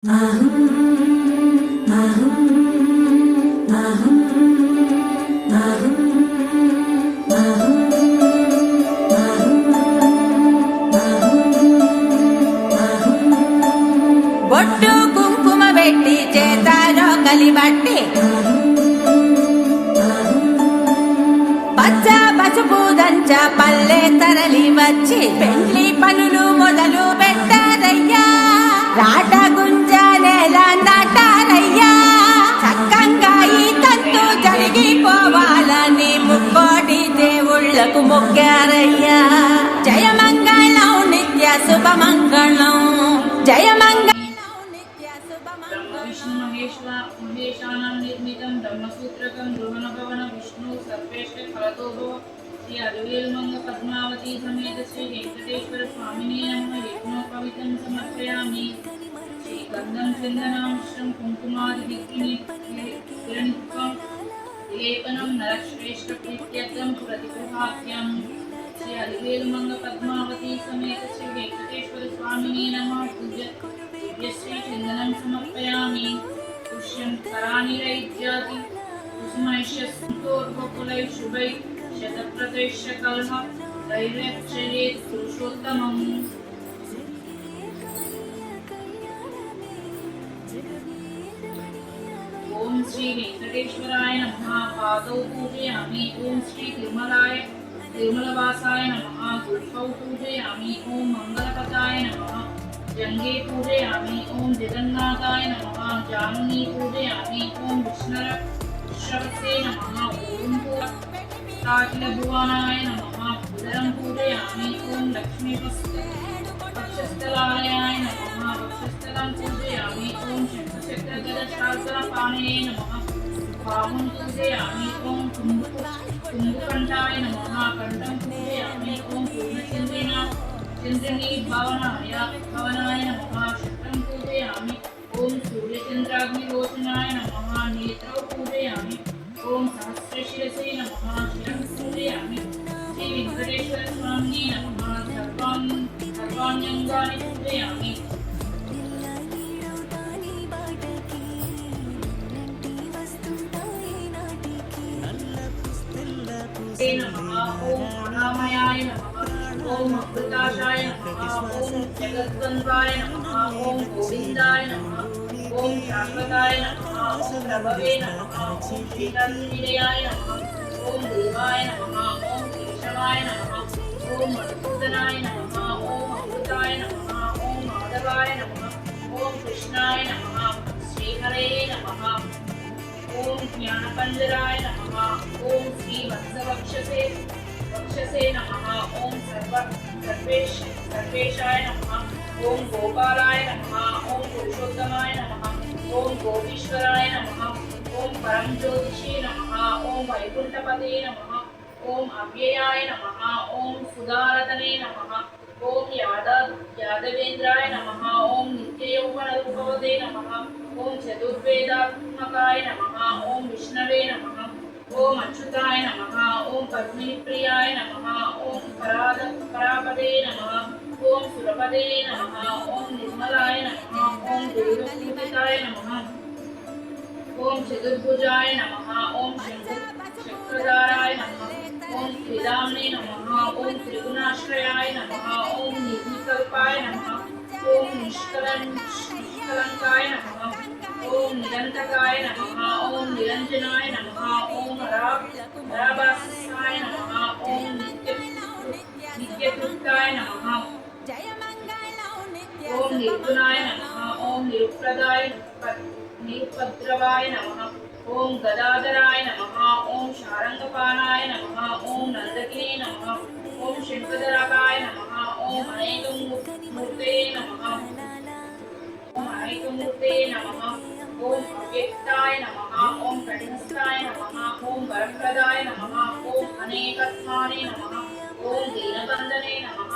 బొట్టు కుంకుమ పెట్టి చేతారో కలిబట్టి పచ్చ పసుపు దంచ పల్లె తరలి వచ్చి పెళ్లి పనులు మొదలు పెట్టారయ్యా. రాట గుంజ నేల నాటారయ్యా. చక్కంగా ఈ తంతు జరిగిపోవాలని ముక్కోటి దేవుళ్లకు మొక్కారయ్యా. జయమంగళం నిత్య శుభమంగళం. జయమంగళం महेशानां निर्मितं ब्रह्मसूत्रकं गृहणभवन विष्णु सर्वेष्ठ फलतो भव श्री अरवेलमंग पद्मावती समेत श्री वेंकटेश्वर स्वामिने नमः यज्ञोपवीतं समर्पयामि। श्री गंधं चन्दनामिश्रं कुङ्कुमादिविग्रहनित्यं लेपनं नरश्रेष्ठ प्रीत्यर्थं प्रतिगृहाख्यं श्री अरवेलमंग पद्मावती समेत श्री वेंकटेश्वर स्वामिने नमः श्री चन्दनं समर्पयामि। पुष्यं करानिरैज्याति कुसुमैश्य सुतोर्वकुलै शुभै शतप्रतैश्च कलह दैर्यक्षयेत् पुरुषोत्तमम्। ओम श्री वेंकटेश्वराय नमः। पादौ पूजयामि। ओम श्री तिरुमलवासाय नमः। गुल्फौ पूजयामि। ओम मंगलपताय नमः। जंगे पूजयामि। ओम जगन्नाथाय नमः। जानुनी पूजयामि। ओम विष्णुरश्रवसे नमः। ओम ताकिलभुवनाय नमः। उदरं पूजयामि। ओम लक्ष्मीपक्षस्थलाय नमः। वक्षस्थलं पूजयामि। ओम शङ्खचक्रगदशार्दूलपाणये नमः। बाहुं पूजयामि। ओम कुम्भकण्ठाय नमः। कण्ठं पूजयामि। ओम चंद्रनी भवनाय नमः। शुक्रं पूजयामि। ओम सूर्यचंद्राग्निलोचनाय नमः। नेत्रौ पूजयामि। ओम सहस्रशिरसे नमः। शिरं पूजयामि। श्री वेंकटेश्वर स्वामिने नमः। सर्वाण्यंगानि पूजयामि। नमः। ओम अनामयाय नमः। ओम अमृताशाय नमः। ओम जगद्वन्द्वाय नमः। ओम गोविंदाय नमः। ओम शाश्वताय नमः। ओम प्रभवे नमः। ओम श्रीकान्तिनिलयाय नमः। ओम देवाय नमः। ओम केशवाय नमः। ओम मधुसूदनाय नमः। ओम अमृताय नमः। ओम माधवाय नमः। ओम कृष्णाय नमः। श्रीहरे नमः। ओम ज्ञानपंजराय नमः। ओम श्री वत्सवक्षसे नमः। ओम सर्वेशाय नमः। ओम गोपालाय नमः। ओम पुरुषोत्तमाय नमः। ओम गोपीश्वराय नमः। ओम परम ज्योतिषे नमः। ओम वैकुंठपते नमः। ओम अव्ययाय नमः। ओम सुधारतने नमः। ओम यादवेन्द्राय नमः। ओम नित्ययौवनरूपवते नमः। ओम चतुर्वेदात्मकाय नमः। ओम विष्णवे नमः। ओम अच्युताय नमः। ओम पद्मिनीप्रियाय नमः। ओम परापदे नमः। ओम सुरपदे नमः। ओम निर्मलाय नमः। ओम देवपूजिताय नमः। ओम चतुर्भुजाय नमः। ओम चक्रधाराय नमः। ओम त्रिदाम्ने नमः। ओम त्रिगुणाश्रयाय नमः। ओम निर्विकल्पाय नमः। ओम निष्कलंकाय नमः। ओम निरंतकाय नमः। ओम निरंजनाय नमः। ओम हराभासाय नमः। ओम नित्यतृप्ताय नमः। ओम निर्गुणाय नमः। ओम निरुपद्रवाय नमः। ओम गदाधराय नमः। ओम शारंगपाणाय नमः। ओम नंदकिने नमः। ओम शंखधराय नमः। ओम अनेकमूर्ते नमः। ओम अव्यक्ताय नमः। ओम कंठस्थाय नमः। ओम वरप्रदाय नमः। ओम अनेकात्माने नमः। ओम दीनबंधने नमः।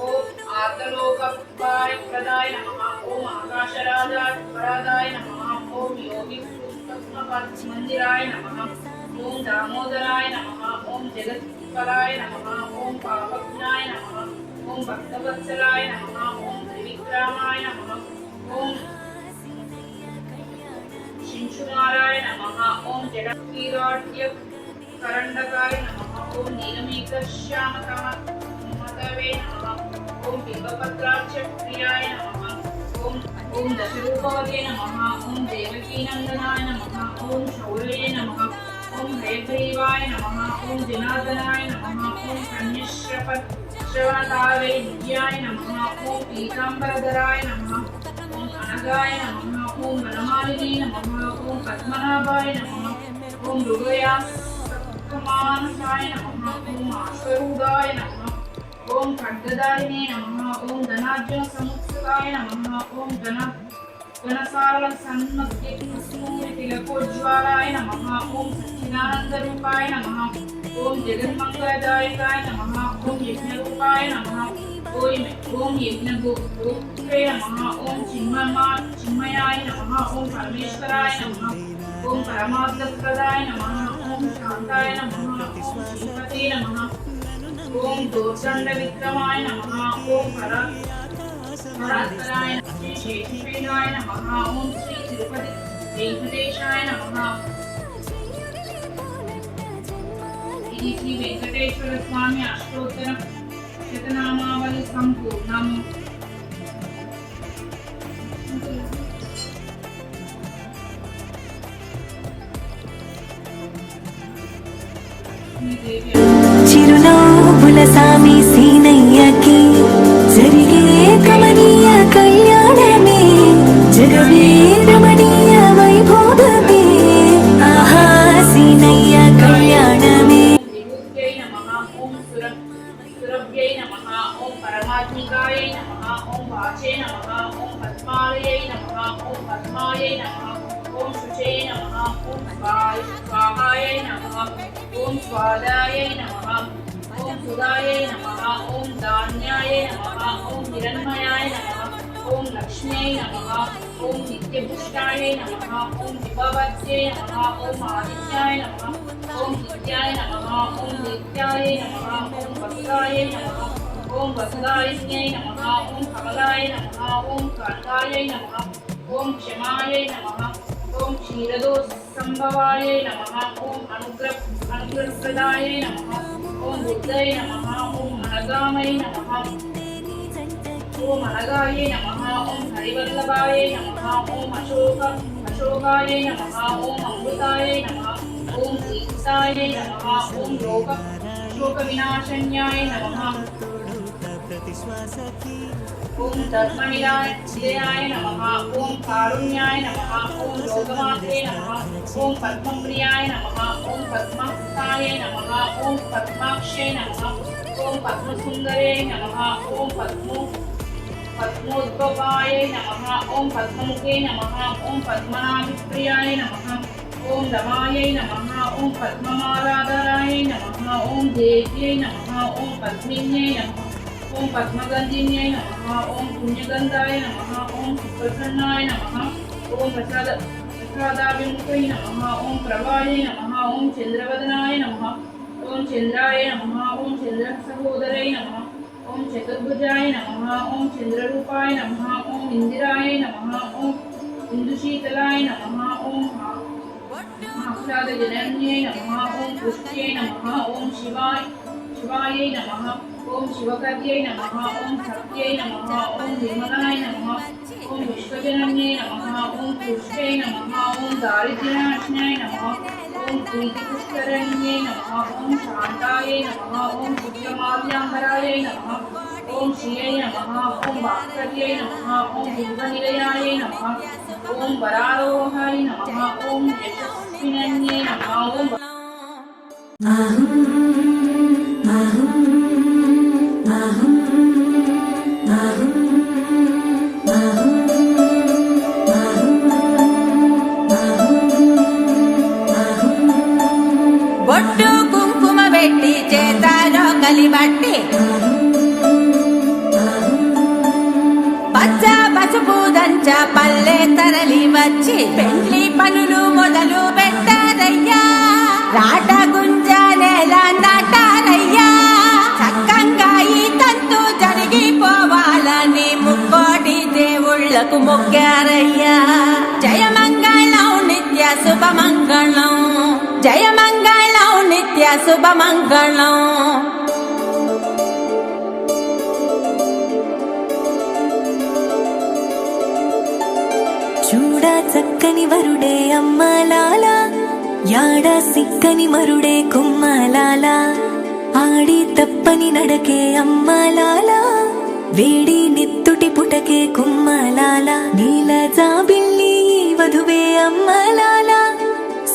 ओम आर्तलोकप्रदाय नमः। ओम आकाशराजाय नमः। ओम योगी मंदिराय नमः। ओम दामोदराय नमः। ओम जगत्पराय नमः। ओम पापज्ञाय नमः। ओम भक्तवत्सलाय नमः। ओम శ్రీనివాసాయ నమః. ఓం శింశుమారాయ నమః. ఓం జడక్షీరాఢ్య కరండకాయ నమః. ఓం నీలమేఘశ్యామతమతవే నమః. ఓం బింబపత్రాక్ష ప్రియాయ నమః. ఓం దశరూపవతే నమః. ఓం దేవకీనందనాయ నమః. ఓం శౌర్యే నమః. ఓం హయగ్రీవాయ నమః. ఓం జనార్దనాయ నమః. ఓం కన్యశ్రవతావే విద్యాయ నమః. ఓం పీతాంబరధరాయ నమః. ఓం అనగాయ నమః. ఓం వనమాలినే నమః. ఓం పద్మనాభాయ నమః. ఓం మృగయాసమానసాయ నమః. ఓం ఆశ్వరూఢాయ నమః. ఓం ఖడ్గదారిణే నమః. ఓం ధనార్జున సముత్సుకాయ నమః. ఓం ఘనసార సన్మత్య తిలకోజ్వాలాయ నమః. ఓం సచ్చిదానందరూపాయ నమః. ఓం జగన్మంగళదాయకాయ నమః. ఓం యజ్ఞరూపాయ నమః. ఓం యజ్ఞగోత్రే నమః. ఓం చిన్మయాయ నమః. ఓం పరమేశ్వరాయ నమః. ఓం పరమార్థప్రదాయ నమః. ఓం శాంతాయ నమః. ఓం శ్రీపతే నమః. ఓం దోర్దండ విక్రమాయ నమః. ఓం పరాత్పరాయ శ్రీ శేషశైలాయ నమః. ఓం శ్రీ తిరుపతి వెంకటేశాయ నమః. ఇది శ్రీ వెంకటేశ్వర స్వామి అష్టోత్తర శతనామావళి సంపూర్ణం. చిరునవ్వుల సామి సీనయ్యకి జరిగే కమనీయ కళ్యాణమే జగవే రమణీయ వైభోగమే ఆహా సీనయ్య కళ్యాణమే. విభూత్యై నమః. ఓం సురభ్యై నమః. ఓం పరమాత్మికాయై నమః. ఓం వాచే నమః. ఓం పద్మాలయై నమః. ఓం పద్మాయై నమః. ఓం శుచే నమః. ఓం స్వాహాయై నమః. ఓం స్వాదాయై నమః. ఓం సుదాయై నమః. ఓం ధాన్యాయై నమః. ఓం హిరణ్మయాయ నమః. ఓం లక్ష్మ్యై నమః. ఓం నిత్యపుష్టాయై నమః. ఓం విభవత్యై నమః. ఓం ఆదిత్యాయ నమః. ఓం నిత్యాయ నమః. ఓం నిత్యాయై నమః. ఓం వసుదాయై నమః. ఓం వసుదాయిన్యై నమః. ఓం కమలాయ నమః. ఓం కనకాయై నమః. ఓం క్షమాయై నమః. ఓం క్షీరదోత్సంభవాయై నమః. ఓం అనుగ్రహప్రదాయై నమః. ఓం బుద్ధై నమః. ఓం అనగామై నమః. ఓం అనగాయై నమః. ఓం హరివల్లభాయై నమః. ఓం అశోకాయై నమః. ఓం అమృతాయై నమః. ఓం దీక్షాయై నమః. ఓం శోక వినాశన్యాయ నమః. ఓం ధర్మనిలయాయ నమః. ఓం కారుణ్యాయ నమః. ఓం లోకమాత్రే నమః. ఓం పద్మప్రియాయ నమః. ఓం పద్మస్థాయ నమః. ఓం పద్మాక్షే నమః. ఓం పద్మసుందరే నమః. ఓం పద్మోద్భవాయ నమః. ఓం పద్మముఖే నమః. ఓం పద్మనాభిప్రియాయ నమః. ఓం రమాయై నమః. ఓం పద్మమాలాధరాయ నమః. ఓం దేవ్యై నమః. ఓం పద్మిన్యై నమః. ఓం పద్మగంధిన్యై నమః. ఓం పుణ్యగంధాయ నమః. ఓం సుప్రసన్నాయ నమః. ఓం ప్రసాదాభిముఖై నమః. ఓం ప్రభాయై నమః. ఓం చంద్రవదనాయ నమః. ఓం చంద్రాయ నమః. ఓం చంద్ర సహోదరై నమః. ఓం చతుర్భుజాయ నమః. ఓం చంద్రరూపాయ నమః. ఓం ఇందిరాయ నమః. ఓం ఇందుశీతలాయ నమః. ఓం ఆహ్లాదజనన్యై నమః. ఓం పుష్ట్యై నమః. ఓం శివాయై నమః. ఓం శివకర్యై నమః. ఓం సత్యై నమః. ఓం నిర్మలాయ నమః. ఓం విశ్వజనన్యై నమః. ఓం పుష్ట్యై నమః. ఓం దారిద్ర్యనాశనాయ నమః. ఓం ప్రీతిపుష్కరణ్యై నమః. ఓం శాంతాయై నమః. ఓం పుత్రమాల్యాంబరాయై నమః. ఓం శ్రియై నమః. ఓం భాస్కర్యై నమః. ఓం బింబనిలయాయై నమః. ఓం వరారోహాయ నమః. ఓం యశస్వినన్యై నమః. ఓం బొట్టు కుంకుమ పెట్టి చేతాలో కలిబట్టి పచ్చ పసుపు దంచ పల్లె తరలి వచ్చి పెళ్లి పనులు మొదలు పెట్టారయ్యా. రాట గుంజ నేల నాటారయ్యా. చక్కంగా ఈ తంతు జరిగిపోవాలని ముక్కోటి దేవుడు వేళ్లకు మొక్కారయ్యా జయమంగళం నిత్య శుభమంగళం జయమంగళం నిత్య శుభమంగళం చూడా చక్కని వరుడే అమ్మలాల యాడా సిక్కని మరుడే కుమ్మలాల ఆడి తప్పని నడకే అమ్మలాల వేడి నిత్తుటి పుటకే కుమ్మలాల నీల జాబిల్లి వధువే అమ్మలాల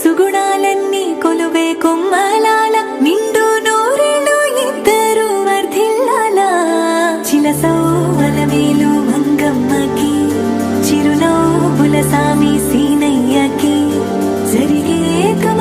సుగుణాలన్నీ కొలువే కుమ్మలాల నిండు నూరేళ్ళు ఇద్దరు వర్ధిల్లాల చిలసౌవల వేలు మంగమ్మకి చిరునవ్వుల సామి సీనయ్యకి జరిగే కమ